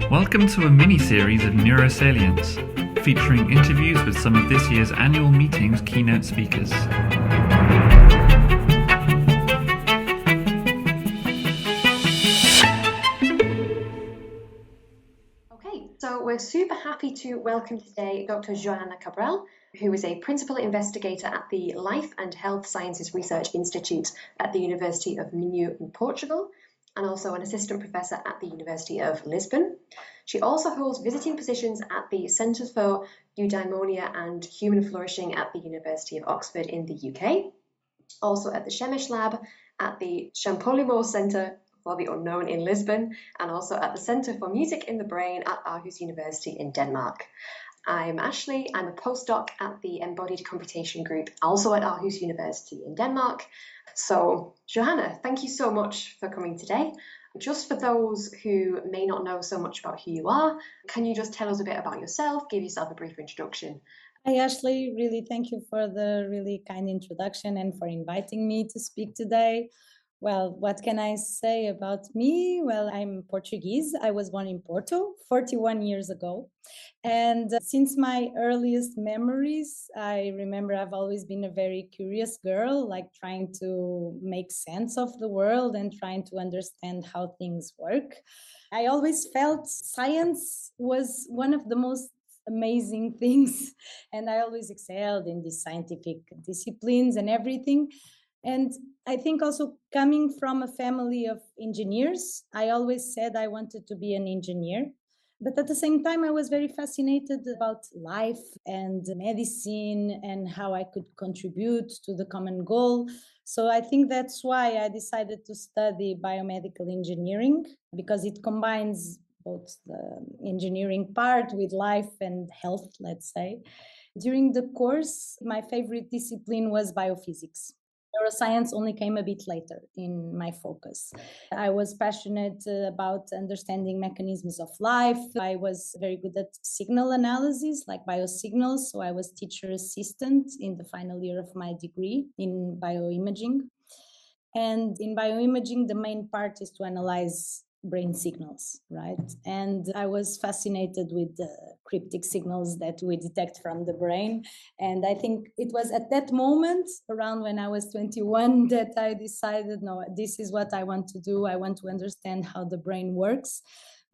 Welcome to a mini-series of Neurosalience, featuring interviews with some of this year's annual meeting's keynote speakers. Okay, so we're super happy to welcome today Dr. Joana Cabral, who is a principal investigator at the Life and Health Sciences Research Institute at the University of Minho in Portugal, and also an assistant professor at the University of Lisbon. She also holds visiting positions at the Centre for Eudaimonia and Human Flourishing at the University of Oxford in the UK, also at the Shemesh Lab at the Champollion Centre for the Unknown in Lisbon, and also at the Centre for Music in the Brain at Aarhus University in Denmark. I'm Ashley. I'm a postdoc at the Embodied Computation Group, also at Aarhus University in Denmark. So, Johanna, thank you so much for coming today. Just for those who may not know so much about who you are, can you just tell us a bit about yourself, give yourself a brief introduction? Hi, Ashley. Really, thank you for the really kind introduction and for inviting me to speak today. Well, what can I say about me? Well, I'm Portuguese. I was born in Porto 41 years ago. And since my earliest memories, I remember I've always been a very curious girl, like trying to make sense of the world and trying to understand how things work. I always felt science was one of the most amazing things, and I always excelled in these scientific disciplines and everything. And I think also coming from a family of engineers, I always said I wanted to be an engineer. But at the same time, I was very fascinated about life and medicine and how I could contribute to the common goal. So I think that's why I decided to study biomedical engineering, because it combines both the engineering part with life and health, let's say. During the course, my favorite discipline was biophysics. Neuroscience only came a bit later in my focus. I was passionate about understanding mechanisms of life. I was very good at signal analysis, like biosignals. So I was teacher assistant in the final year of my degree in bioimaging. And in bioimaging, the main part is to analyze brain signals, right? And I was fascinated with the cryptic signals that we detect from the brain. And I think it was at that moment, around when I was 21, that I decided, no, this is what I want to do. I want to understand how the brain works,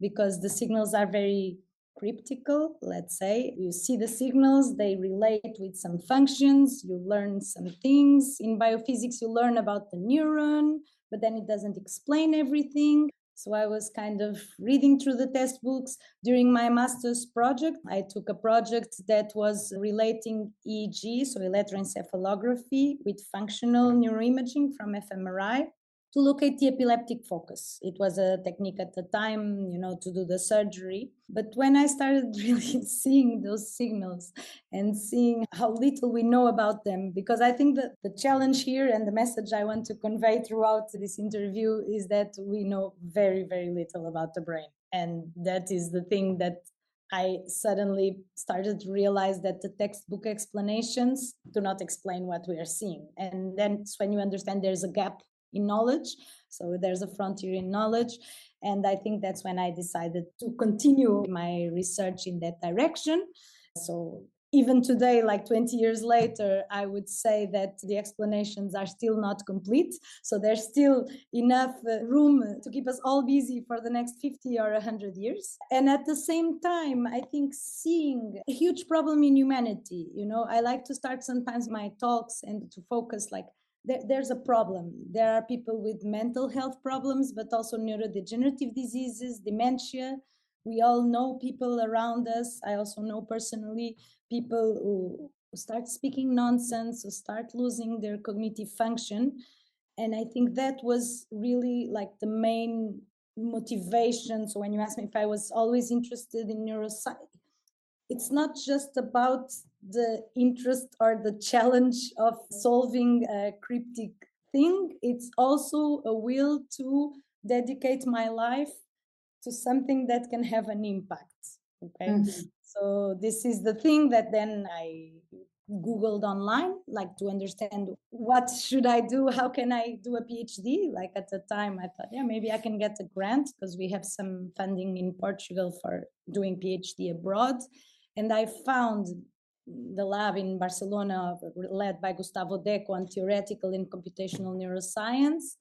because the signals are very cryptical, let's say. You see the signals, they relate with some functions, you learn some things. In biophysics, you learn about the neuron, but then it doesn't explain everything. So I was kind of reading through the textbooks. During my master's project, I took a project that was relating EEG, so electroencephalography, with functional neuroimaging from fMRI, to locate the epileptic focus. It was a technique at the time, to do the surgery. But when I started really seeing those signals and seeing how little we know about them, because I think that the challenge here and the message I want to convey throughout this interview is that we know very, very little about the brain. And that is the thing that I suddenly started to realize that the textbook explanations do not explain what we are seeing. And then when you understand there's a gap in knowledge. So there's a frontier in knowledge. And I think that's when I decided to continue my research in that direction. So even today, like 20 years later, I would say that the explanations are still not complete. So there's still enough room to keep us all busy for the next 50 or 100 years. And at the same time, I think seeing a huge problem in humanity, I like to start sometimes my talks and to focus like, there's a problem. There are people with mental health problems, but also neurodegenerative diseases, dementia. We all know people around us. I also know personally people who start speaking nonsense, who start losing their cognitive function. And I think that was really like the main motivation. So when you ask me if I was always interested in neuroscience, it's not just about the interest or the challenge of solving a cryptic thing. It's also a will to dedicate my life to something that can have an impact. Okay. Mm-hmm. So this is the thing that then I Googled online, like to understand what should I do? How can I do a PhD? Like at the time, I thought, yeah, maybe I can get a grant because we have some funding in Portugal for doing PhD abroad. And I found the lab in Barcelona led by Gustavo Deco on theoretical and computational neuroscience.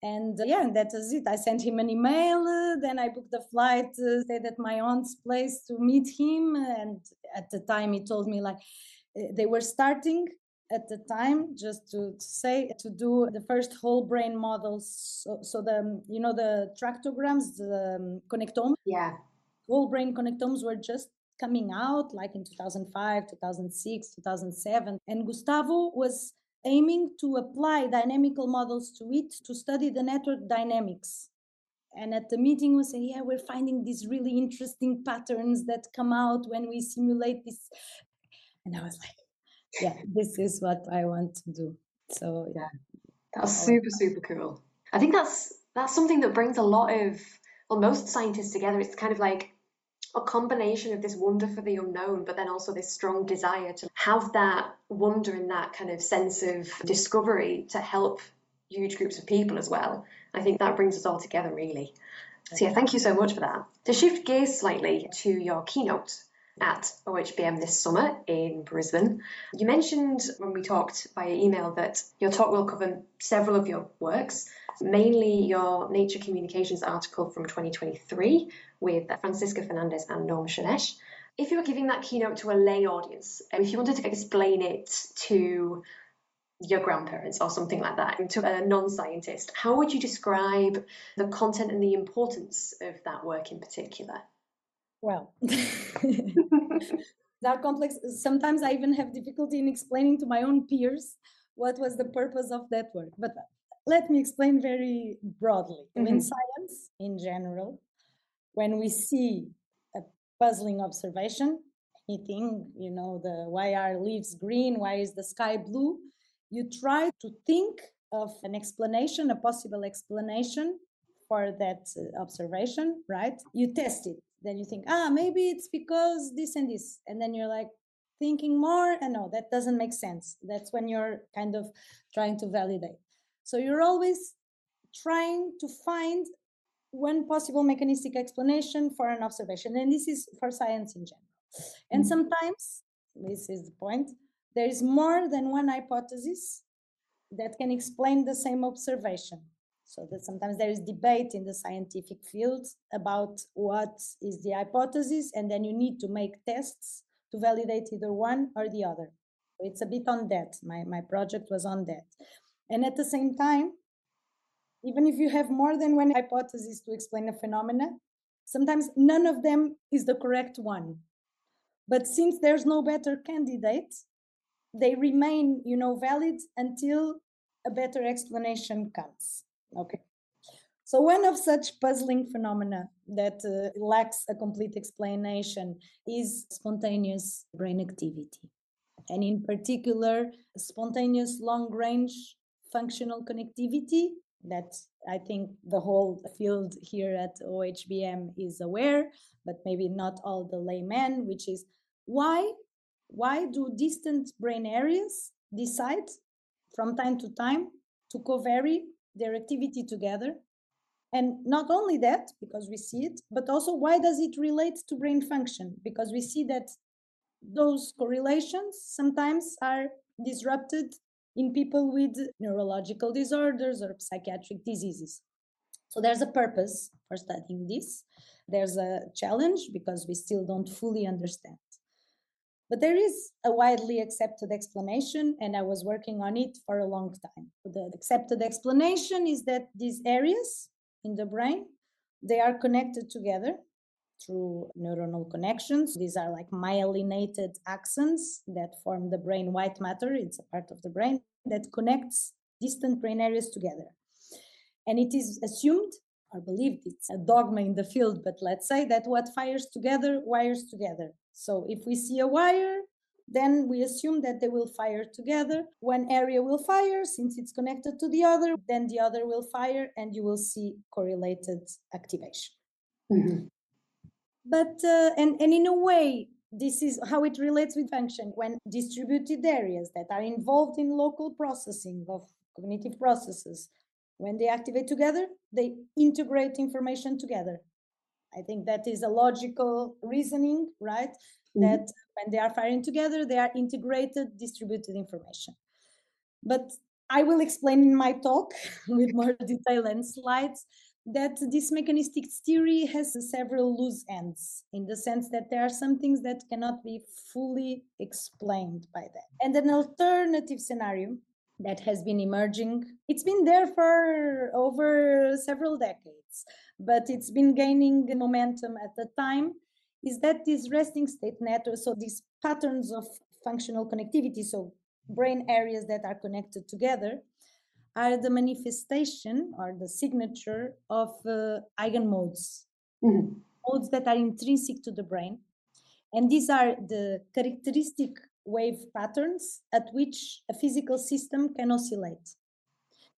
And that was it. I sent him an email, then I booked a flight, stayed at my aunt's place to meet him. And at the time he told me like, they were starting at the time, just to say, to do the first whole brain models. So the, the tractograms, the connectomes, whole brain connectomes were just coming out like in 2005, 2006, 2007. And Gustavo was aiming to apply dynamical models to it to study the network dynamics. And at the meeting we say, yeah, we're finding these really interesting patterns that come out when we simulate this. And I was like, yeah, this is what I want to do. So yeah, that's super, super cool. I think that's something that brings a lot of, well, most scientists together. It's kind of like a combination of this wonder for the unknown, but then also this strong desire to have that wonder and that kind of sense of discovery to help huge groups of people as well. I think that brings us all together, really. So yeah, thank you so much for that. To shift gears slightly to your keynote at OHBM this summer in Brisbane, you mentioned when we talked via email that your talk will cover several of your works, mainly your Nature Communications article from 2023 with Francisca Fernandez and Norm Shanesh. If you were giving that keynote to a lay audience, if you wanted to explain it to your grandparents or something like that, to a non-scientist, how would you describe the content and the importance of that work in particular? Well, that complex. Sometimes I even have difficulty in explaining to my own peers what was the purpose of that work. But let me explain very broadly. In science, in general, when we see a puzzling observation, anything, the why are leaves green, why is the sky blue, you try to think of an explanation, a possible explanation for that observation, right? You test it. Then you think, maybe it's because this and this. And then you're like thinking more, and no, that doesn't make sense. That's when you're kind of trying to validate. So you're always trying to find one possible mechanistic explanation for an observation. And this is for science in general. And sometimes, this is the point, there is more than one hypothesis that can explain the same observation. So that sometimes there is debate in the scientific field about what is the hypothesis, and then you need to make tests to validate either one or the other. So it's a bit on that. My project was on that. And at the same time, even if you have more than one hypothesis to explain a phenomena, sometimes none of them is the correct one. But since there's no better candidate, they remain, valid until a better explanation comes. Okay. So one of such puzzling phenomena that lacks a complete explanation is spontaneous brain activity. And in particular, spontaneous long-range functional connectivity that I think the whole field here at OHBM is aware, but maybe not all the laymen, which is why do distant brain areas decide from time to time to co-vary their activity together? And not only that, because we see it, but also why does it relate to brain function? Because we see that those correlations sometimes are disrupted in people with neurological disorders or psychiatric diseases. So there's a purpose for studying this. There's a challenge because we still don't fully understand. But there is a widely accepted explanation, and I was working on it for a long time. The accepted explanation is that these areas in the brain, they are connected together through neuronal connections. These are like myelinated axons that form the brain white matter. It's a part of the brain that connects distant brain areas together. And it is assumed or believed, it's a dogma in the field, but let's say that what fires together wires together. So if we see a wire, then we assume that they will fire together. One area will fire since it's connected to the other, then the other will fire and you will see correlated activation. But, and in a way, this is how it relates with function. When distributed areas that are involved in local processing of cognitive processes, when they activate together, they integrate information together. I think that is a logical reasoning, right? That when they are firing together, they are integrated, distributed information. But I will explain in my talk with more detail and slides that this mechanistic theory has several loose ends, in the sense that there are some things that cannot be fully explained by that. And an alternative scenario that has been emerging, it's been there for over several decades, but it's been gaining momentum at the time, is that these resting state networks, so these patterns of functional connectivity, so brain areas that are connected together, are the manifestation or the signature of eigenmodes, modes that are intrinsic to the brain. And these are the characteristic wave patterns at which a physical system can oscillate.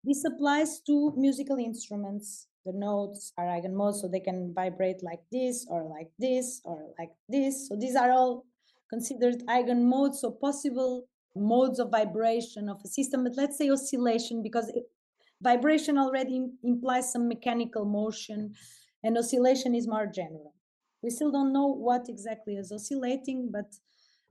This applies to musical instruments. The notes are eigenmodes, so they can vibrate like this or like this or like this. So these are all considered eigenmodes, so possible modes of vibration of a system. But let's say oscillation, because vibration already implies some mechanical motion, and oscillation is more general. We still don't know what exactly is oscillating, but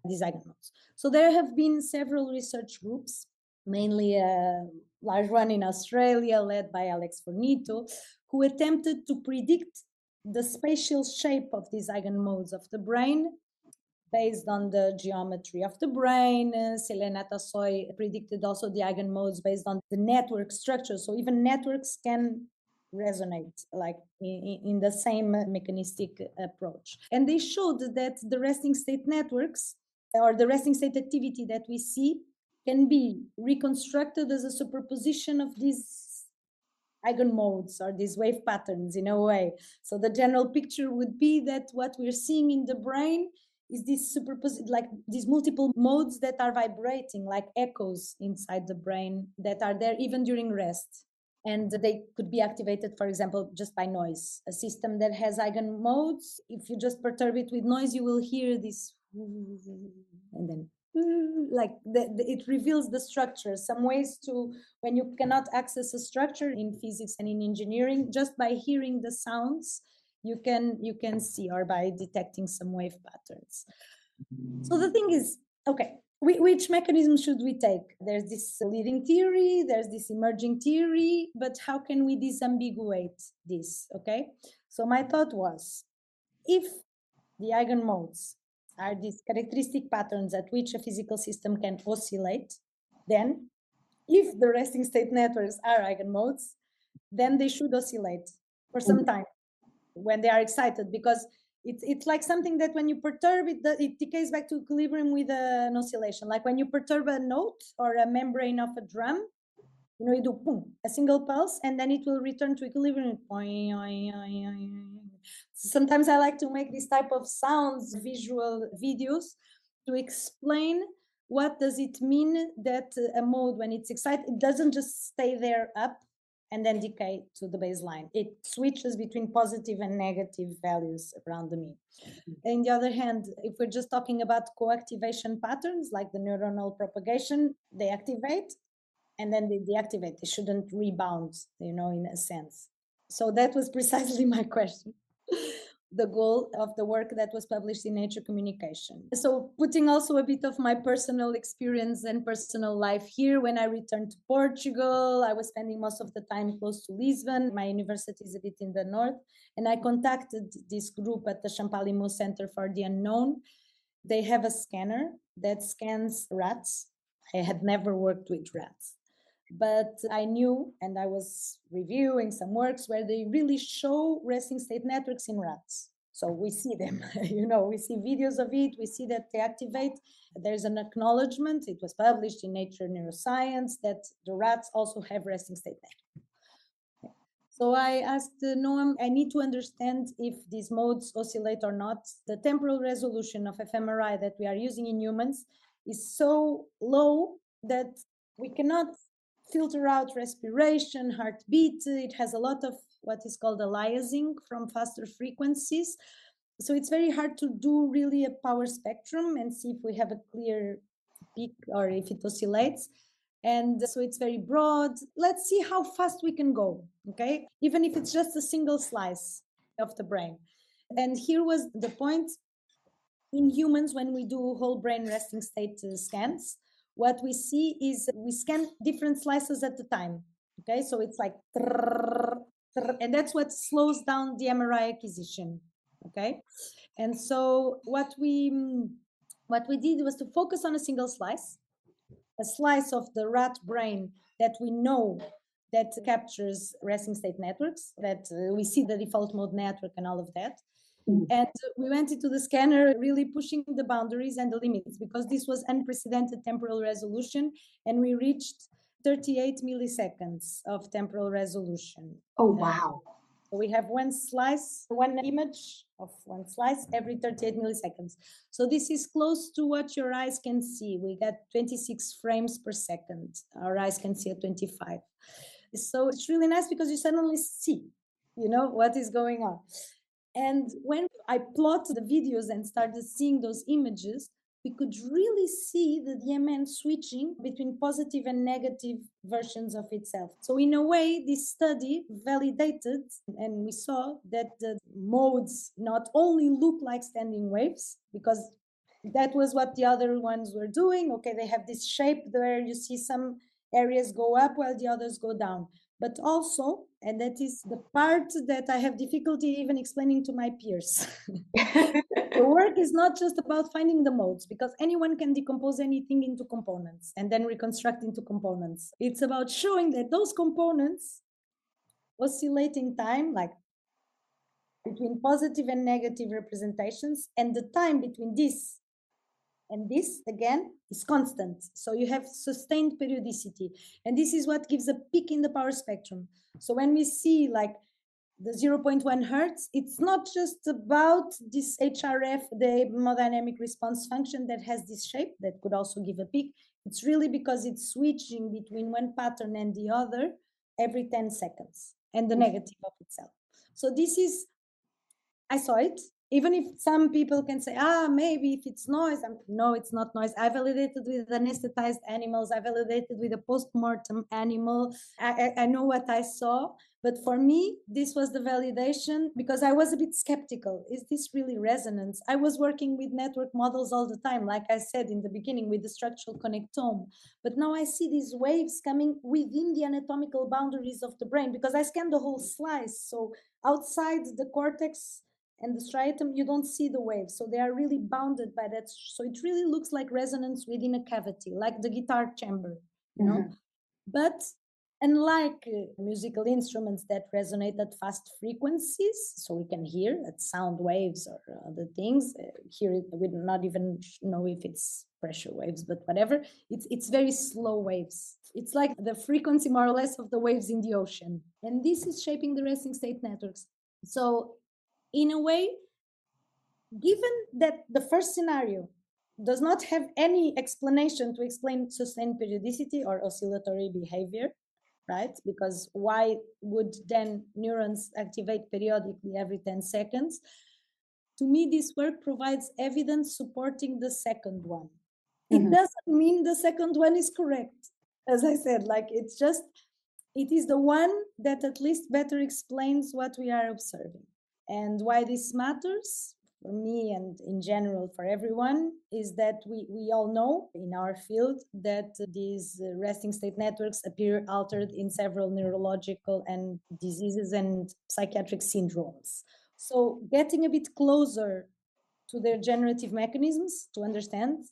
these eigenmodes. So there have been several research groups, mainly a large one in Australia led by Alex Fornito, who attempted to predict the spatial shape of these eigenmodes of the brain based on the geometry of the brain. Selena Tassoy predicted also the eigenmodes based on the network structure. So even networks can resonate like in the same mechanistic approach. And they showed that the resting state networks, or the resting state activity that we see, can be reconstructed as a superposition of these eigenmodes or these wave patterns in a way. So the general picture would be that what we're seeing in the brain is this superposition, like these multiple modes that are vibrating like echoes inside the brain that are there even during rest. And they could be activated, for example, just by noise. A system that has eigenmodes, if you just perturb it with noise, you will hear this, and then like it reveals the structure. Some ways to, when you cannot access a structure in physics and in engineering, just by hearing the sounds, you can see, or by detecting some wave patterns. So the thing is, okay, which mechanism should we take? There's this leading theory, there's this emerging theory, but how can we disambiguate this? Okay, so my thought was, if the eigenmodes are these characteristic patterns at which a physical system can oscillate, then if the resting state networks are eigenmodes, then they should oscillate for some time when they are excited, because it's like something that when you perturb it, it decays back to equilibrium with an oscillation. Like when you perturb a note or a membrane of a drum, you do boom, a single pulse, and then it will return to equilibrium. Sometimes I like to make this type of sounds, visual videos, to explain what does it mean that a mode, when it's excited, it doesn't just stay there up and then decay to the baseline. It switches between positive and negative values around the mean. On the other hand, if we're just talking about co-activation patterns, like the neuronal propagation, they activate and then they deactivate. They shouldn't rebound, in a sense. So that was precisely my question. The goal of the work that was published in Nature Communication. So putting also a bit of my personal experience and personal life here, when I returned to Portugal, I was spending most of the time close to Lisbon. My university is a bit in the north. And I contacted this group at the Champalimau Center for the Unknown. They have a scanner that scans rats. I had never worked with rats, but I knew, and I was reviewing some works where they really show resting state networks in rats. So we see them, we see videos of it, we see that they activate. There's an acknowledgement, it was published in Nature Neuroscience, that the rats also have resting state networks. So I asked Noam, I need to understand if these modes oscillate or not. The temporal resolution of fMRI that we are using in humans is so low that we cannot filter out respiration, heartbeat. It has a lot of what is called aliasing from faster frequencies. So it's very hard to do really a power spectrum and see if we have a clear peak or if it oscillates. And so it's very broad. Let's see how fast we can go, okay? Even if it's just a single slice of the brain. And here was the point. In humans, when we do whole brain resting state scans, what we see is we scan different slices at a time. Okay, so it's like, and that's what slows down the MRI acquisition. Okay, and so what we did was to focus on a single slice, a slice of the rat brain that we know that captures resting state networks, that we see the default mode network and all of that. And we went into the scanner really pushing the boundaries and the limits, because this was unprecedented temporal resolution, and we reached 38 milliseconds of temporal resolution. Oh, wow. So we have one slice, one image of one slice every 38 milliseconds. So this is close to what your eyes can see. We got 26 frames per second. Our eyes can see at 25. So it's really nice because you suddenly see, what is going on. And when I plot the videos and started seeing those images, we could really see the DMN switching between positive and negative versions of itself. So in a way, this study validated, and we saw that the modes not only look like standing waves, because that was what the other ones were doing. Okay, they have this shape where you see some areas go up while the others go down. But also, and that is the part that I have difficulty even explaining to my peers. The work is not just about finding the modes, because anyone can decompose anything into components and then reconstruct into components. It's about showing that those components oscillate in time, like between positive and negative representations, and the time between this and this, again, is constant. So you have sustained periodicity. And this is what gives a peak in the power spectrum. So when we see like the 0.1 hertz, it's not just about this HRF, the hemodynamic response function that has this shape that could also give a peak. It's really because it's switching between one pattern and the other every 10 seconds, and the negative of itself. So this is, I saw it. Even if some people can say, maybe if it's noise, no, it's not noise. I validated with anesthetized animals. I validated with a post-mortem animal. I know what I saw. But for me, this was the validation, because I was a bit skeptical. Is this really resonance? I was working with network models all the time, like I said in the beginning, with the structural connectome. But now I see these waves coming within the anatomical boundaries of the brain, because I scanned the whole slice. So outside the cortex and the striatum, you don't see the waves. So they are really bounded by that. So it really looks like resonance within a cavity, like the guitar chamber, you know? But unlike musical instruments that resonate at fast frequencies, so we can hear at sound waves or other things, here we do not even know if it's pressure waves, but whatever, it's very slow waves. It's like the frequency, more or less, of the waves in the ocean. And this is shaping the resting state networks. So in a way, given that the first scenario does not have any explanation to explain sustained periodicity or oscillatory behavior, right? Because why would then neurons activate periodically every 10 seconds? To me, this work provides evidence supporting the second one. It doesn't mean the second one is correct. As I said, like it is the one that at least better explains what we are observing. And why this matters for me and in general for everyone is that we all know in our field that these resting state networks appear altered in several neurological and diseases and psychiatric syndromes. So getting a bit closer to their generative mechanisms to understand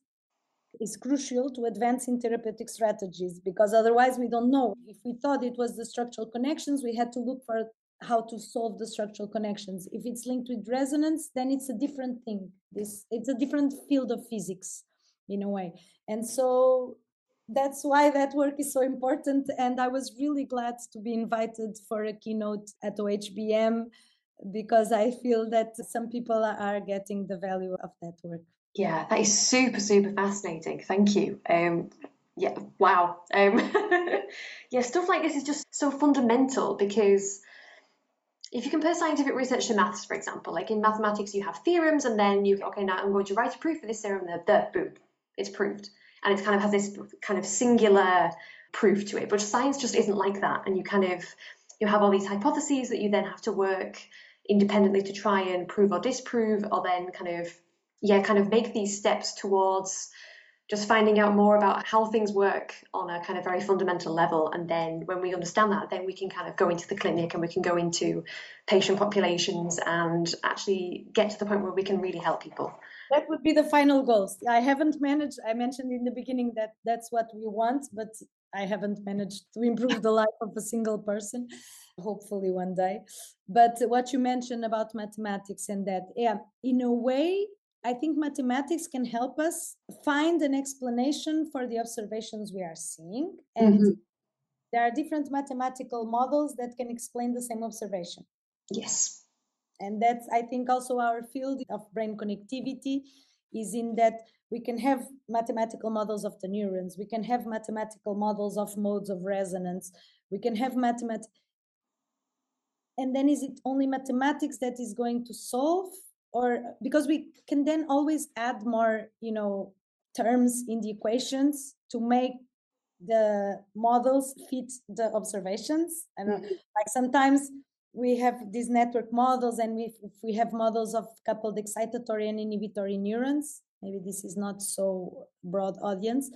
is crucial to advance in therapeutic strategies, because otherwise we don't know. If we thought it was the structural connections, we had to look for how to solve the structural connections. If it's linked with resonance, then it's a different thing. It's a different field of physics in a way. And so that's why that work is so important. And I was really glad to be invited for a keynote at OHBM, because I feel that some people are getting the value of that work. Yeah, that is super, super fascinating. Thank you. Yeah, wow. Yeah, stuff like this is just so fundamental, because if you compare scientific research to maths, for example, like in mathematics, you have theorems, and then okay, now I'm going to write a proof for this theorem, boom, it's proved. And it kind of has this kind of singular proof to it. But science just isn't like that. And you have all these hypotheses that you then have to work independently to try and prove or disprove, or then kind of make these steps towards just finding out more about how things work on a kind of very fundamental level. And then when we understand that, then we can kind of go into the clinic and we can go into patient populations and actually get to the point where we can really help people. That would be the final goals. I mentioned in the beginning that that's what we want, but I haven't managed to improve the life of a single person, hopefully one day. But what you mentioned about mathematics and that, yeah, in a way, I think mathematics can help us find an explanation for the observations we are seeing. And there are different mathematical models that can explain the same observation. Yes. And that's, I think, also our field of brain connectivity is in that we can have mathematical models of the neurons. We can have mathematical models of modes of resonance. We can have mathematics. And then is it only mathematics that is going to solve? Or because we can then always add more, terms in the equations to make the models fit the observations. I don't know, like sometimes we have these network models, and if we have models of coupled excitatory and inhibitory neurons, maybe this is not so broad audience.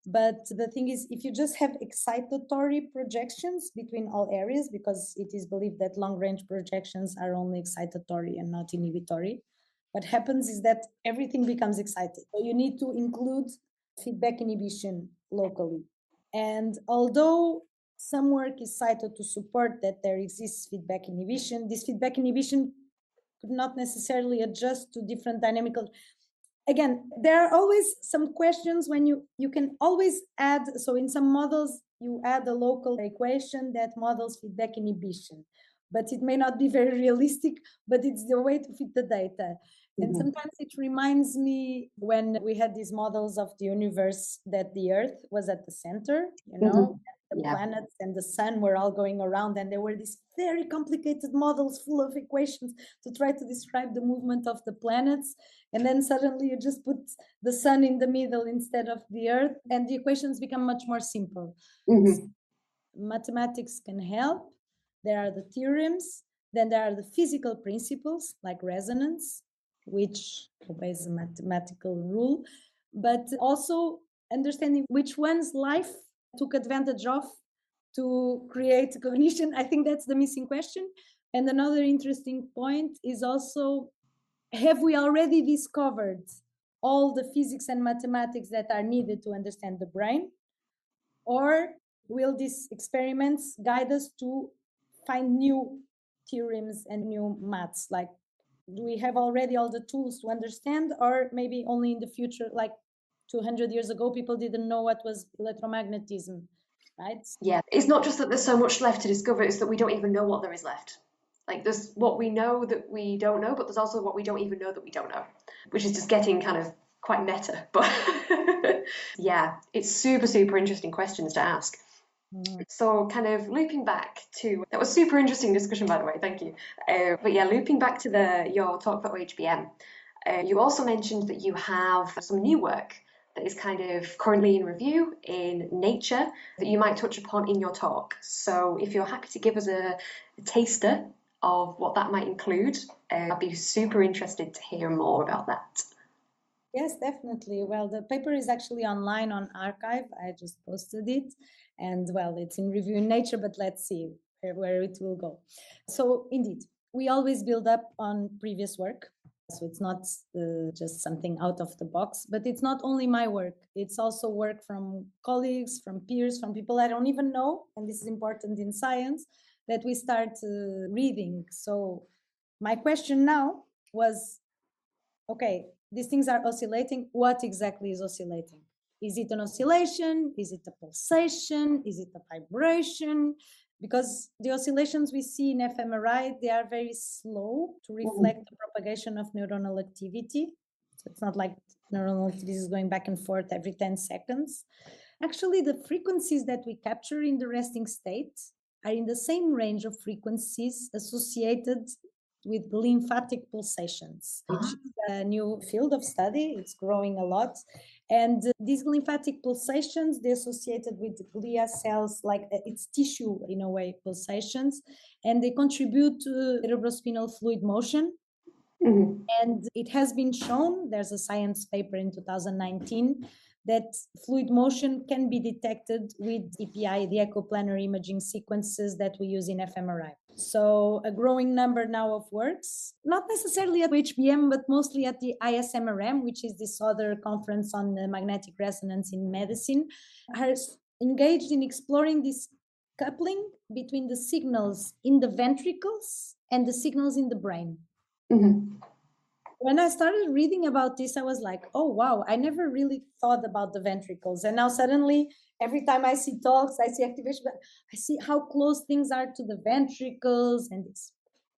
But the thing is, if you just have excitatory projections between all areas, because it is believed that long-range projections are only excitatory and not inhibitory, what happens is that everything becomes excited. So you need to include feedback inhibition locally. And although some work is cited to support that there exists feedback inhibition, this feedback inhibition could not necessarily adjust to different dynamical. Again, there are always some questions when you can always add. So in some models, you add a local equation that models feedback inhibition, but it may not be very realistic, but it's the way to fit the data. And sometimes it reminds me when we had these models of the universe that the Earth was at the center, the planets and the sun were all going around, and there were these very complicated models full of equations to try to describe the movement of the planets. And then suddenly you just put the sun in the middle instead of the Earth, and the equations become much more simple. Mathematics can help. There are the theorems. Then there are the physical principles like resonance, which obeys a mathematical rule, but also understanding which ones life took advantage of to create cognition. I think that's the missing question. And another interesting point is also, have we already discovered all the physics and mathematics that are needed to understand the brain? Or will these experiments guide us to find new theorems and new maths? Like, do we have already all the tools to understand, or maybe only in the future, like 200 years ago, people didn't know what was electromagnetism, right? Yeah, it's not just that there's so much left to discover, it's that we don't even know what there is left. Like there's what we know that we don't know, but there's also what we don't even know that we don't know, which is just getting kind of quite meta. But yeah, it's super, super interesting questions to ask. So kind of looping back to, that was super interesting discussion, by the way, thank you. But yeah, looping back to your talk for OHBM, you also mentioned that you have some new work that is kind of currently in review in Nature that you might touch upon in your talk. So if you're happy to give us a taster of what that might include, I'd be super interested to hear more about that. Yes, definitely. Well, the paper is actually online on arXiv. I just posted it. And well, it's in review in Nature, but let's see where it will go. So indeed, we always build up on previous work. So it's not just something out of the box, but it's not only my work. It's also work from colleagues, from peers, from people I don't even know. And this is important in science, that we start reading. So my question now was, okay, these things are oscillating. What exactly is oscillating? Is it an oscillation? Is it a pulsation? Is it a vibration? Because the oscillations we see in fMRI, they are very slow to reflect the propagation of neuronal activity. So it's not like neuronal activity is going back and forth every 10 seconds. Actually, the frequencies that we capture in the resting state are in the same range of frequencies associated with lymphatic pulsations, which is a new field of study. It's growing a lot. And these lymphatic pulsations, they're associated with glia cells, like it's tissue in a way, pulsations, and they contribute to cerebrospinal fluid motion. Mm-hmm. And it has been shown, there's a science paper in 2019, that fluid motion can be detected with EPI, the echoplanar imaging sequences that we use in fMRI. So a growing number now of works, not necessarily at OHBM, but mostly at the ISMRM, which is this other conference on magnetic resonance in medicine, are engaged in exploring this coupling between the signals in the ventricles and the signals in the brain. Mm-hmm. When I started reading about this, I was like, oh, wow, I never really thought about the ventricles. And now suddenly, every time I see talks, I see activation, I see how close things are to the ventricles. And it's,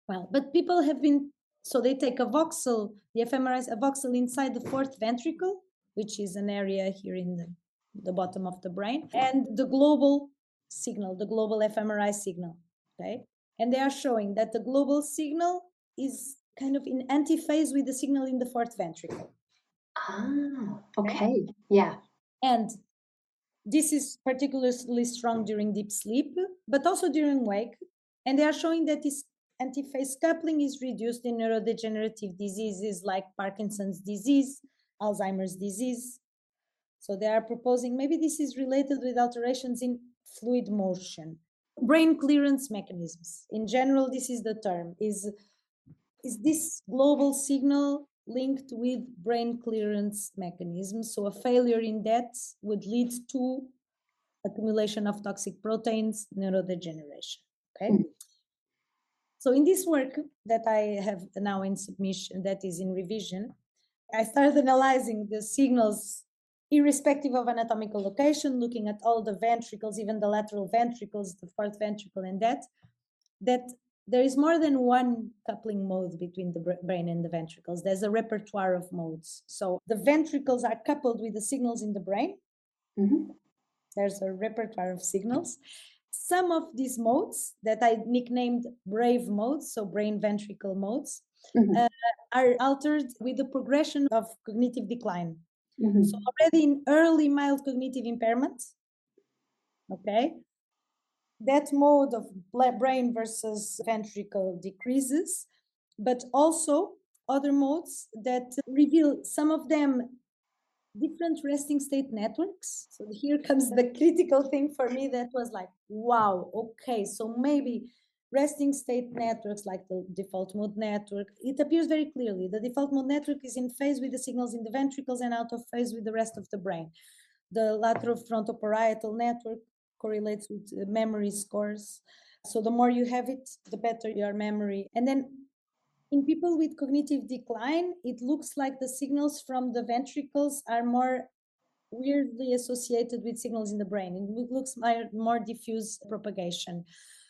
well, but people have been, so they take a voxel, the fMRI is a voxel inside the fourth ventricle, which is an area here in the bottom of the brain, and the global signal, the global fMRI signal, okay? And they are showing that the global signal is kind of in antiphase with the signal in the fourth ventricle. Okay. Yeah. And this is particularly strong during deep sleep, but also during wake. And they are showing that this antiphase coupling is reduced in neurodegenerative diseases like Parkinson's disease, Alzheimer's disease. So they are proposing maybe this is related with alterations in fluid motion. Brain clearance mechanisms. In general, this is the term, is this global signal linked with brain clearance mechanisms? So a failure in that would lead to accumulation of toxic proteins, neurodegeneration. Okay. Mm. So in this work that I have now in submission, that is in revision, I started analyzing the signals irrespective of anatomical location, looking at all the ventricles, even the lateral ventricles, the fourth ventricle, and that there is more than one coupling mode between the brain and the ventricles. There's a repertoire of modes. So the ventricles are coupled with the signals in the brain. Mm-hmm. There's a repertoire of signals. Some of these modes that I nicknamed brave modes, so brain ventricle modes, Mm-hmm. are altered with the progression of cognitive decline. Mm-hmm. So already in early mild cognitive impairment, okay, that mode of brain versus ventricle decreases, but also other modes that reveal, some of them, different resting state networks. So here comes the critical thing for me that was like, wow, okay, so maybe resting state networks like the default mode network, it appears very clearly. The default mode network is in phase with the signals in the ventricles and out of phase with the rest of the brain. The lateral frontoparietal network correlates with memory scores. So the more you have it, the better your memory. And then in people with cognitive decline, it looks like the signals from the ventricles are more weirdly associated with signals in the brain. It looks more diffuse propagation.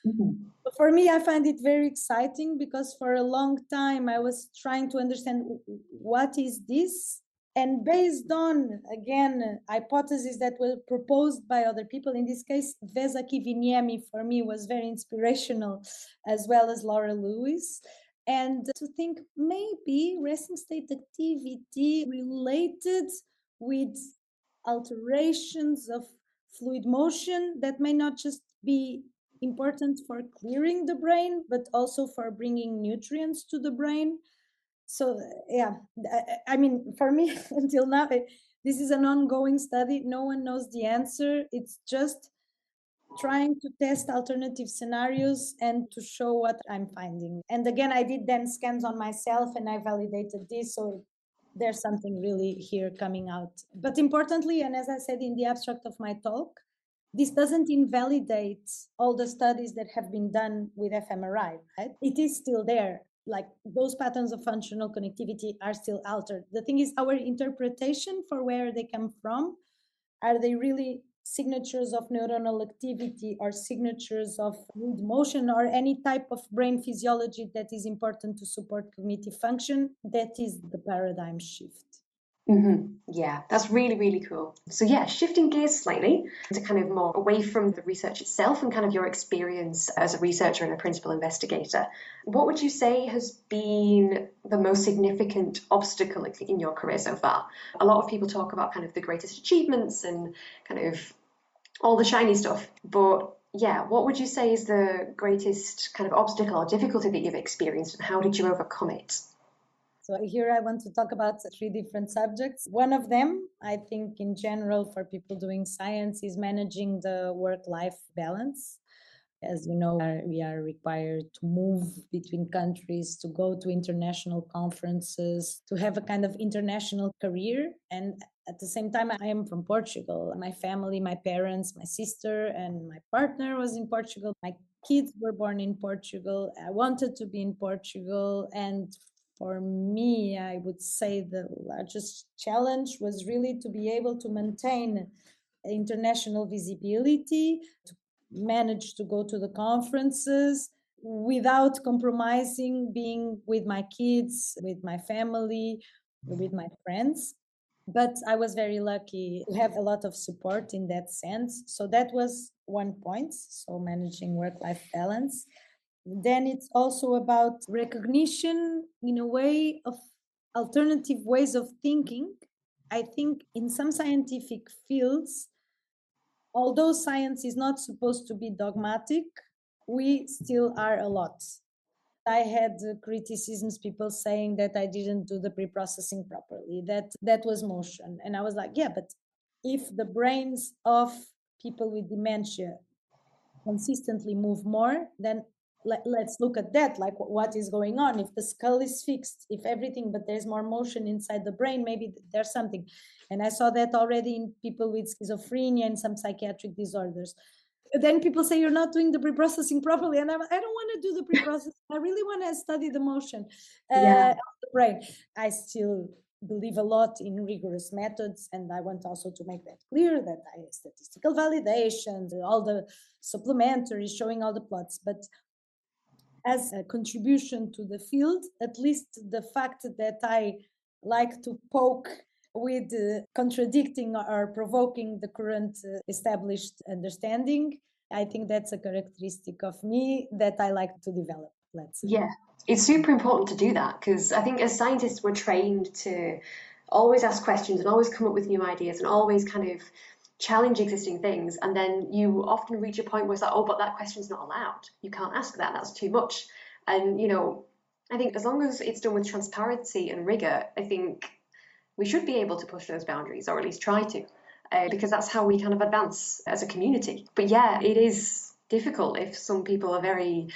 Mm-hmm. But for me, I find it very exciting because for a long time I was trying to understand what is this. And based on, again, hypotheses that were proposed by other people, in this case, Vesa Kiviniemi for me was very inspirational, as well as Laura Lewis. And to think maybe resting state activity related with alterations of fluid motion that may not just be important for clearing the brain, but also for bringing nutrients to the brain. So yeah, I mean, for me, until now, this is an ongoing study. No one knows the answer. It's just trying to test alternative scenarios and to show what I'm finding. And again, I did then scans on myself and I validated this. So there's something really here coming out. But importantly, and as I said in the abstract of my talk, this doesn't invalidate all the studies that have been done with fMRI, right? It is still there. Like those patterns of functional connectivity are still altered. The thing is, our interpretation for where they come from, are they really signatures of neuronal activity or signatures of fluid motion or any type of brain physiology that is important to support cognitive function? That is the paradigm shift. Yeah, that's really, really cool. So yeah, shifting gears slightly to kind of more away from the research itself and kind of your experience as a researcher and a principal investigator. What would you say has been the most significant obstacle in your career so far? A lot of people talk about kind of the greatest achievements and kind of all the shiny stuff, but yeah, what would you say is the greatest kind of obstacle or difficulty that you've experienced, and how did you overcome it? So here I want to talk about three different subjects. One of them, I think in general for people doing science, is managing the work-life balance. As you know, we are required to move between countries, to go to international conferences, to have a kind of international career. And at the same time, I am from Portugal. My family, my parents, my sister, and my partner was in Portugal. My kids were born in Portugal. I wanted to be in Portugal. And for me, I would say the largest challenge was really to be able to maintain international visibility, to manage to go to the conferences without compromising being with my kids, with my family, with my friends. But I was very lucky to have a lot of support in that sense. So that was one point. So managing work life balance. Then it's also about recognition in a way of alternative ways of thinking. I think in some scientific fields, although science is not supposed to be dogmatic, we still are a lot. I had criticisms, people saying that I didn't do the pre-processing properly, that was motion. And I was like, yeah, but if the brains of people with dementia consistently move more, then let's look at that, like what is going on. If the skull is fixed, if everything, but there's more motion inside the brain, maybe there's something. And I saw that already in people with schizophrenia and some psychiatric disorders. Then people say you're not doing the pre-processing properly, and I don't want to do the pre-processing. I really want to study the motion Yeah. of the brain. I still believe a lot in rigorous methods, and I want also to make that clear that I statistical validations, all the supplementary, showing all the plots, but as a contribution to the field, at least the fact that I like to poke with contradicting or provoking the current established understanding, I think that's a characteristic of me that I like to develop, let's say. Yeah, it's super important to do that because I think as scientists, we're trained to always ask questions and always come up with new ideas and always kind of challenge existing things. And then you often reach a point where it's like, oh, but that question's not allowed. You can't ask that. That's too much. And, I think as long as it's done with transparency and rigor, I think we should be able to push those boundaries or at least try to, because that's how we kind of advance as a community. But yeah, it is difficult if some people are very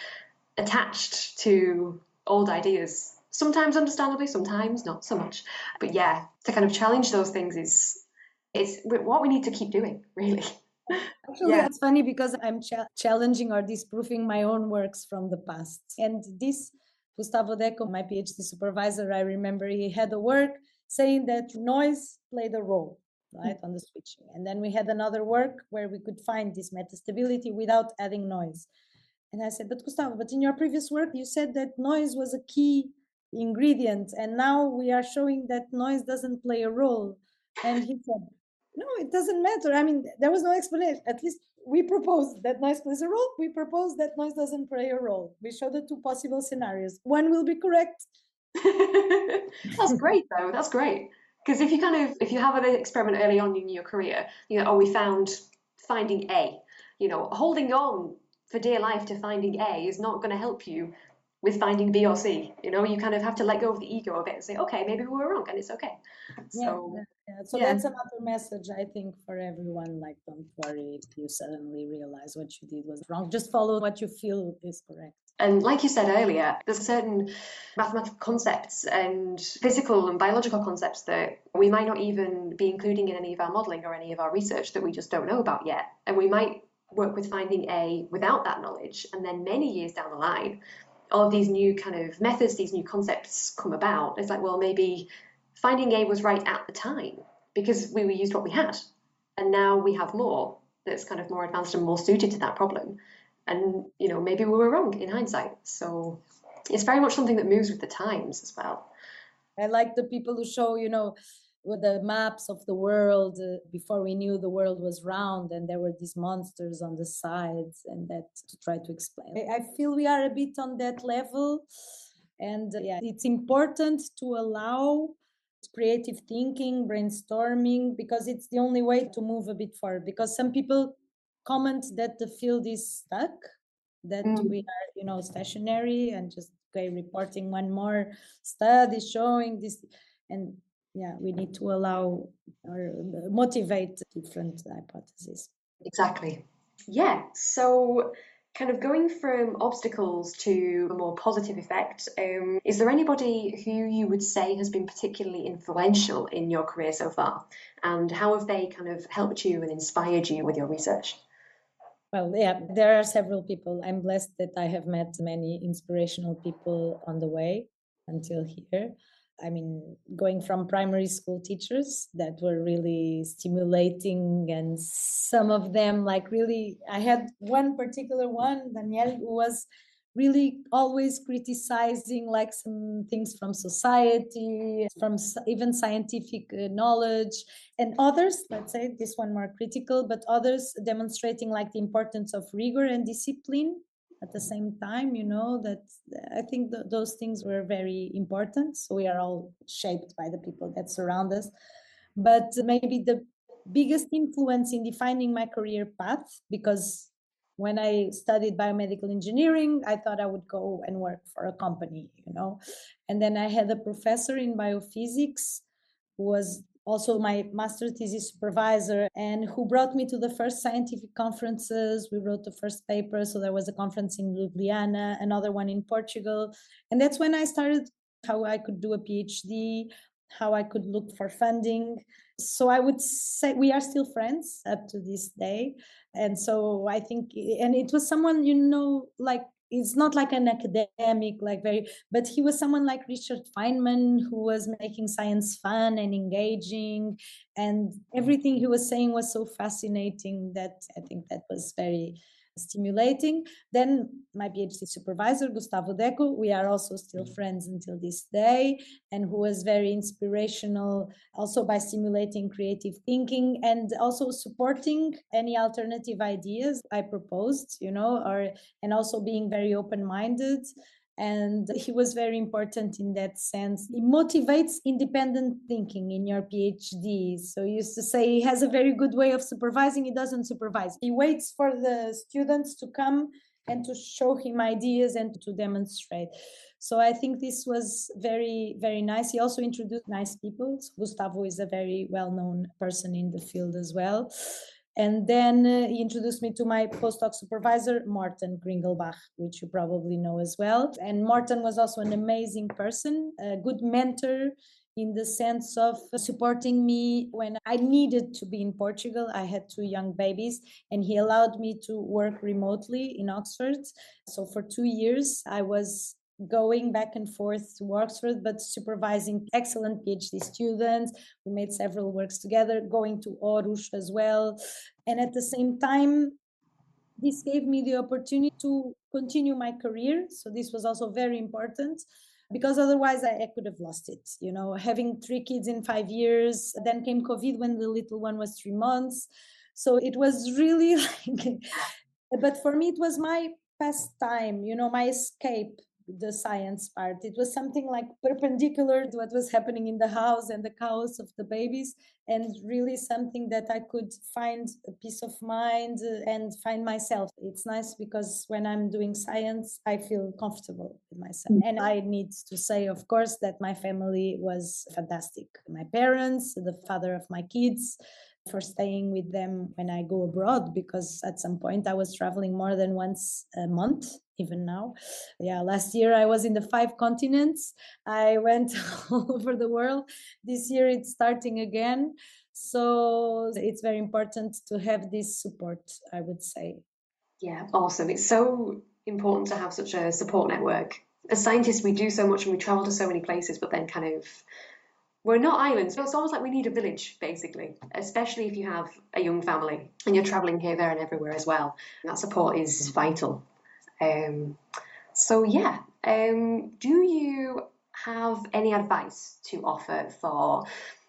attached to old ideas. Sometimes understandably, sometimes not so much. But yeah, to kind of challenge those things is it's what we need to keep doing, really. Actually, Yeah. that's funny because I'm challenging or disproving my own works from the past. And this, Gustavo Deco, my PhD supervisor, I remember he had a work saying that noise played a role, right, on the switching. And then we had another work where we could find this metastability without adding noise. And I said, but Gustavo, but in your previous work, you said that noise was a key ingredient. And now we are showing that noise doesn't play a role. And he said, no, it doesn't matter. I mean, there was no explanation. At least we proposed that noise plays a role. We proposed that noise doesn't play a role. We showed the two possible scenarios. One will be correct. That's great, though. That's great. Because if you have an experiment early on in your career, oh, we found finding A, holding on for dear life to finding A is not going to help you with finding B or C. You kind of have to let go of the ego a bit and say, okay, maybe we were wrong and it's okay. So, yeah. So yeah. that's another message, I think, for everyone. Like, don't worry if you suddenly realize what you did was wrong. Just follow what you feel is correct. And like you said earlier, there's certain mathematical concepts and physical and biological concepts that we might not even be including in any of our modelling or any of our research that we just don't know about yet. And we might work with finding A without that knowledge. And then many years down the line, all of these new kind of methods, these new concepts come about. It's like, well, maybe finding A was right at the time because we used what we had. And now we have more that's kind of more advanced and more suited to that problem. And, maybe we were wrong in hindsight. So it's very much something that moves with the times as well. I like the people who show, with the maps of the world before we knew the world was round, and there were these monsters on the sides, and that to try to explain. I feel we are a bit on that level, and it's important to allow creative thinking, brainstorming, because it's the only way to move a bit forward. Because some people comment that the field is stuck, that we are, stationary and just reporting one more study showing this, and we need to allow or motivate different hypotheses. Exactly. Yeah. So kind of going from obstacles to a more positive effect, is there anybody who you would say has been particularly influential in your career so far? And how have they kind of helped you and inspired you with your research? Well, there are several people. I'm blessed that I have met many inspirational people on the way until here. I mean, going from primary school teachers that were really stimulating, and some of them like really, I had one particular one, Danielle, who was really always criticizing like some things from society, from even scientific knowledge, and others, let's say this one more critical, but others demonstrating like the importance of rigor and discipline at the same time, that I think those things were very important. So we are all shaped by the people that surround us. But maybe the biggest influence in defining my career path, because when I studied biomedical engineering, I thought I would go and work for a company, and then I had a professor in biophysics who was also my master thesis supervisor, and who brought me to the first scientific conferences. We wrote the first paper. So there was a conference in Ljubljana, another one in Portugal. And that's when I started how I could do a PhD, how I could look for funding. So I would say we are still friends up to this day. And so I think, and it was someone, like, it's not like an academic, but he was someone like Richard Feynman, who was making science fun and engaging, and everything he was saying was so fascinating that I think that was very stimulating. Then my PhD supervisor, Gustavo Deco, we are also still friends until this day, and who was very inspirational also by stimulating creative thinking and also supporting any alternative ideas I proposed, and also being very open-minded. And he was very important in that sense. He motivates independent thinking in your PhD. So he used to say he has a very good way of supervising. He doesn't supervise. He waits for the students to come and to show him ideas and to demonstrate. So I think this was very, very nice. He also introduced nice people. So Gustavo is a very well-known person in the field as well. And then he introduced me to my postdoc supervisor, Morten Kringelbach, which you probably know as well. And Morten was also an amazing person, a good mentor in the sense of supporting me when I needed to be in Portugal. I had 2 young babies, and he allowed me to work remotely in Oxford. So for 2 years, I was going back and forth to Oxford, but supervising excellent PhD students. We made several works together, going to Aarhus as well. And at the same time, this gave me the opportunity to continue my career. So this was also very important, because otherwise I could have lost it. Having 3 kids in 5 years, then came COVID when the little one was 3 months. So it was really like, but for me, it was my pastime, my escape, the science part. It was something like perpendicular to what was happening in the house and the chaos of the babies, and really something that I could find a peace of mind and find myself. It's nice because when I'm doing science, I feel comfortable with myself. And I need to say, of course, that my family was fantastic. My parents, the father of my kids, for staying with them when I go abroad, because at some point I was traveling more than once a month, even now. Last year I was in the 5 continents. I went all over the world. This year it's starting again. So it's very important to have this support, I would say. Yeah, awesome. It's so important to have such a support network. As scientists, we do so much and we travel to so many places, but then kind of we're not islands. It's almost like we need a village, basically, especially if you have a young family and you're traveling here, there, and everywhere as well. And that support is vital. Do you have any advice to offer for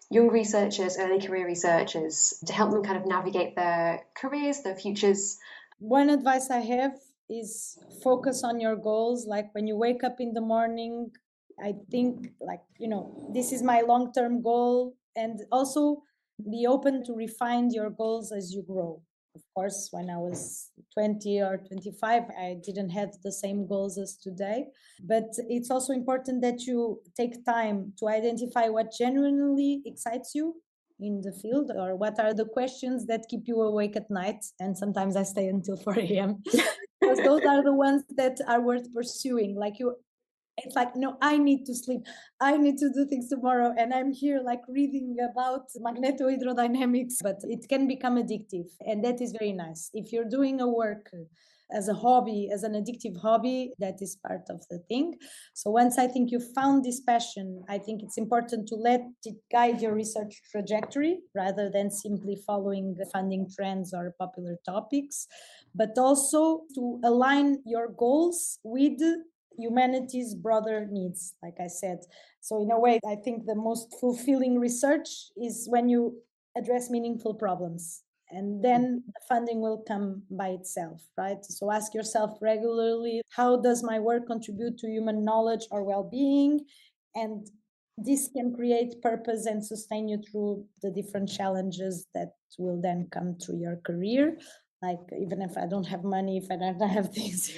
young researchers, early career researchers, to help them kind of navigate their careers, their futures? One advice I have is focus on your goals. Like when you wake up in the morning, I think like, this is my long-term goal. And also be open to refine your goals as you grow. Of course, when I was 20 or 25, I didn't have the same goals as today. But it's also important that you take time to identify what genuinely excites you in the field, or what are the questions that keep you awake at night. And sometimes I stay until 4 a.m. because those are the ones that are worth pursuing. It's like, no, I need to sleep, I need to do things tomorrow, and I'm here like reading about magnetohydrodynamics. But it can become addictive, and that is very nice. If you're doing a work as a hobby, as an addictive hobby, that is part of the thing. So once I think you found this passion, I think it's important to let it guide your research trajectory rather than simply following funding trends or popular topics, but also to align your goals with humanity's broader needs, like I said. So in a way, I think the most fulfilling research is when you address meaningful problems, and then the funding will come by itself, right? So ask yourself regularly, how does my work contribute to human knowledge or well-being? And this can create purpose and sustain you through the different challenges that will then come through your career. Like, even if I don't have money, if I don't have things,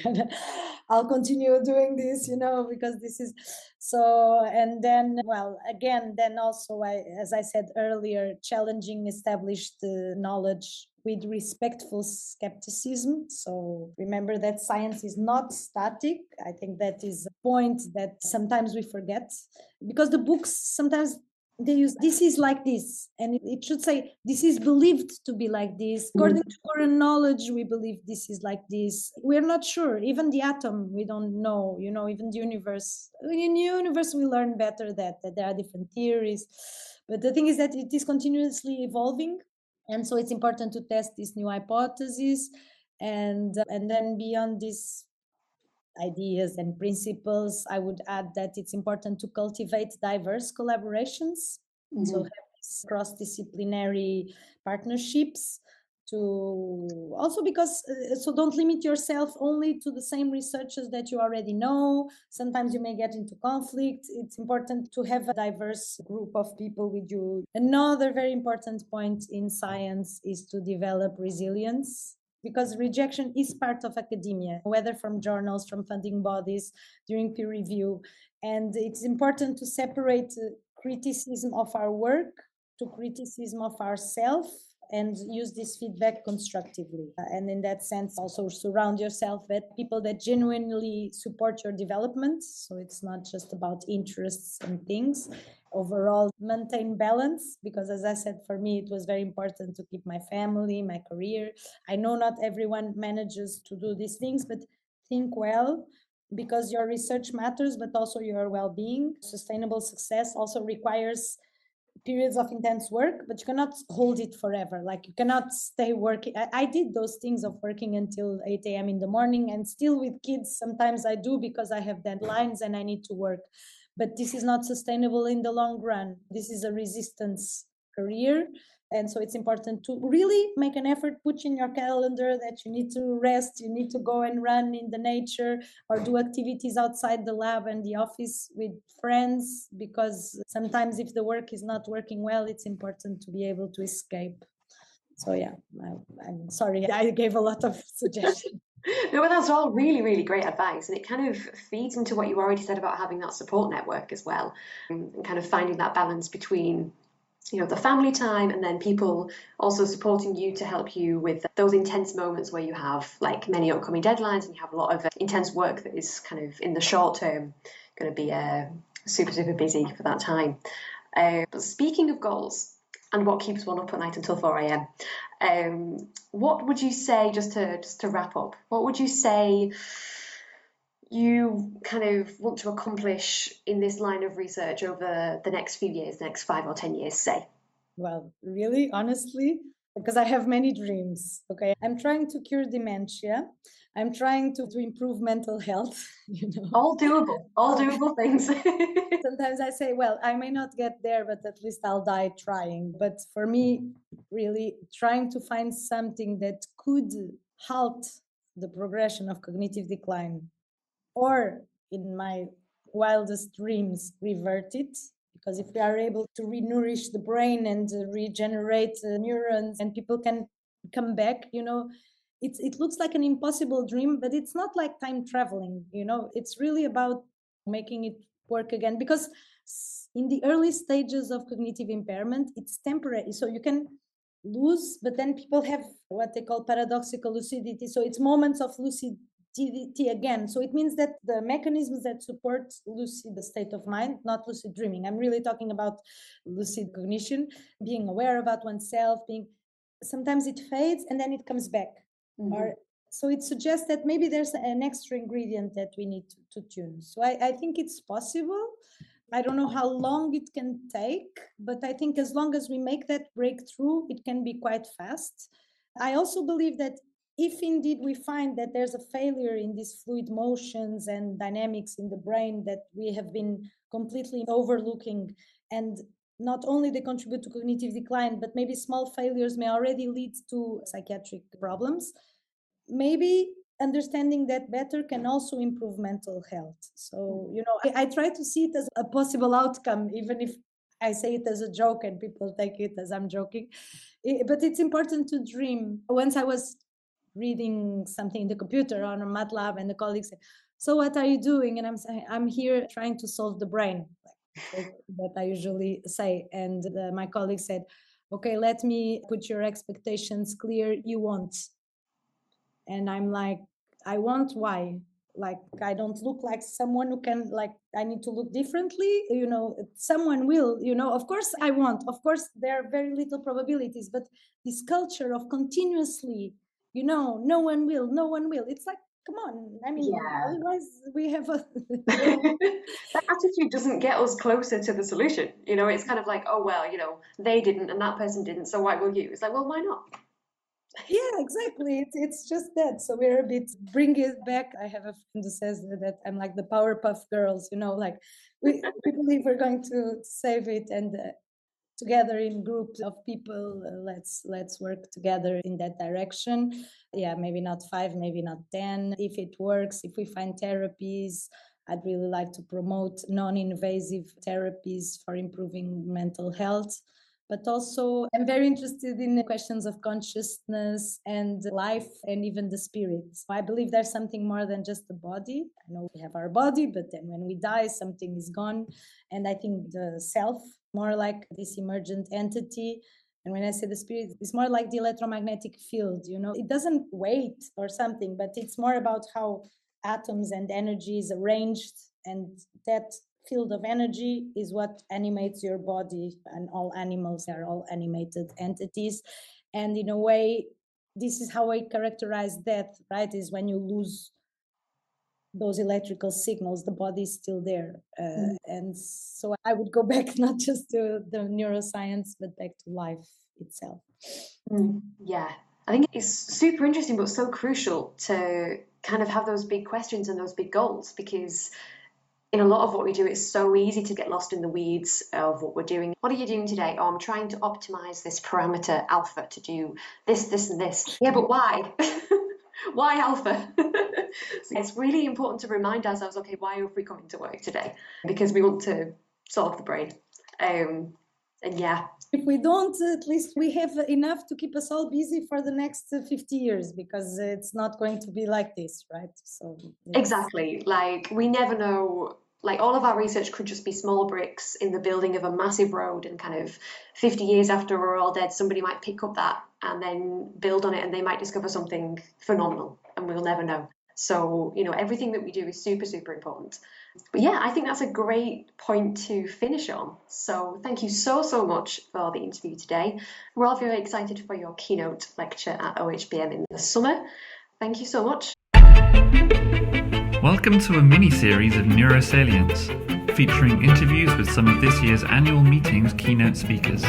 I'll continue doing this, because this is so. And then, well, again, then also, as I said earlier, challenging established knowledge with respectful skepticism. So remember that science is not static. I think that is a point that sometimes we forget, because the books sometimes they use this is like this, and it should say this is believed to be like this. According to current knowledge, we believe this is like this. We're not sure. Even the atom, we don't know. Even the universe. In the universe, we learn better that there are different theories. But the thing is that it is continuously evolving, and so it's important to test these new hypotheses, and then beyond this ideas and principles, I would add that it's important to cultivate diverse collaborations. So have these cross-disciplinary partnerships, to also, because so don't limit yourself only to the same researchers that you already know. Sometimes you may get into conflict. It's important to have a diverse group of people with you. Another very important point in science is to develop resilience, because rejection is part of academia, whether from journals, from funding bodies, during peer review. And it's important to separate criticism of our work to criticism of ourselves, and use this feedback constructively. And in that sense, also surround yourself with people that genuinely support your development. So it's not just about interests and things. Overall, maintain balance, because as I said, for me, it was very important to keep my family, my career. I know not everyone manages to do these things, but think well, because your research matters, but also your well-being. Sustainable success also requires periods of intense work, but you cannot hold it forever. Like, you cannot stay working. I did those things of working until 8 a.m. in the morning, and still with kids, sometimes I do, because I have deadlines and I need to work. But this is not sustainable in the long run. This is a resistance career. And so it's important to really make an effort, put in your calendar that you need to rest, you need to go and run in the nature, or do activities outside the lab and the office with friends, because sometimes if the work is not working well, it's important to be able to escape. So yeah, I'm sorry, I gave a lot of suggestions. No, but that's all really, really great advice. And it kind of feeds into what you already said about having that support network as well, and kind of finding that balance between the family time, and then people also supporting you to help you with those intense moments where you have like many upcoming deadlines and you have a lot of intense work that is kind of in the short term going to be super, super busy for that time. But speaking of goals and what keeps one up at night until 4 a.m., what would you say, just to wrap up, what would you say you kind of want to accomplish in this line of research over the next few years, the next 5 or 10 years, say? Well, really, honestly, because I have many dreams. Okay, I'm trying to cure dementia. I'm trying to improve mental health, All doable things. Sometimes I say, well, I may not get there, but at least I'll die trying. But for me, really trying to find something that could halt the progression of cognitive decline, or in my wildest dreams, revert it. Because if we are able to re-nourish the brain and regenerate neurons, and people can come back, it looks like an impossible dream, but it's not like time traveling. It's really about making it work again, because in the early stages of cognitive impairment, it's temporary. So you can lose, but then people have what they call paradoxical lucidity. So it's moments of lucidity again. So it means that the mechanisms that support lucid state of mind, not lucid dreaming, I'm really talking about lucid cognition, being aware about oneself, sometimes it fades and then it comes back. Or so it suggests that maybe there's an extra ingredient that we need to tune. So I think it's possible. I don't know how long it can take, but I think as long as we make that breakthrough, it can be quite fast. I also believe that if indeed we find that there's a failure in these fluid motions and dynamics in the brain that we have been completely overlooking, and not only they contribute to cognitive decline, but maybe small failures may already lead to psychiatric problems, maybe understanding that better can also improve mental health. So, I try to see it as a possible outcome, even if I say it as a joke and people take it as I'm joking. But it's important to dream. Once I was reading something in the computer on a MATLAB, and the colleague said, "So what are you doing?" And I'm saying, "I'm here trying to solve the brain," that I usually say. And my colleague said, "Okay, let me put your expectations clear. You won't." And I'm like, "I want, why? Like, I don't look like someone who can, like, I need to look differently, someone will, of course I want, of course there are very little probabilities, but this culture of continuously, no one will. It's like, come on. I mean, otherwise we have a that attitude doesn't get us closer to the solution. It's kind of like, oh, well, they didn't and that person didn't, so why will you? It's like, well, why not? Yeah, exactly. It's just that. So we're a bit, bring it back. I have a friend who says that I'm like the Powerpuff Girls, like we believe we're going to save it, and together in groups of people, let's work together in that direction. Yeah, maybe not 5, maybe not 10. If it works, if we find therapies, I'd really like to promote non-invasive therapies for improving mental health. But also, I'm very interested in the questions of consciousness and life and even the spirit. I believe there's something more than just the body. I know we have our body, but then when we die, something is gone. And I think the self, more like this emergent entity. And when I say the spirit, it's more like the electromagnetic field. It doesn't wait or something, but it's more about how atoms and energy is arranged, and that field of energy is what animates your body, and all animals are all animated entities. And in a way, this is how I characterize death, right? Is when you lose those electrical signals, the body is still there. And so I would go back not just to the neuroscience, but back to life itself. Yeah, I think it's super interesting, but so crucial to kind of have those big questions and those big goals, because in a lot of what we do, it's so easy to get lost in the weeds of what we're doing. What are you doing today? Oh, I'm trying to optimize this parameter alpha to do this, this, and this. Yeah, but why? Why alpha? So it's really important to remind ourselves, okay, why are we coming to work today? Because we want to solve the brain. And yeah. If we don't, at least we have enough to keep us all busy for the next 50 years, because it's not going to be like this, right? So yes. Exactly. Like, we never know. Like, all of our research could just be small bricks in the building of a massive road, and kind of 50 years after we're all dead, somebody might pick up that and then build on it, and they might discover something phenomenal, and we'll never know. So, everything that we do is super, super important. But yeah, I think that's a great point to finish on. So thank you so, so much for the interview today. We're all very excited for your keynote lecture at OHBM in the summer. Thank you so much. Welcome to a mini-series of Neurosalience, featuring interviews with some of this year's annual meeting's keynote speakers.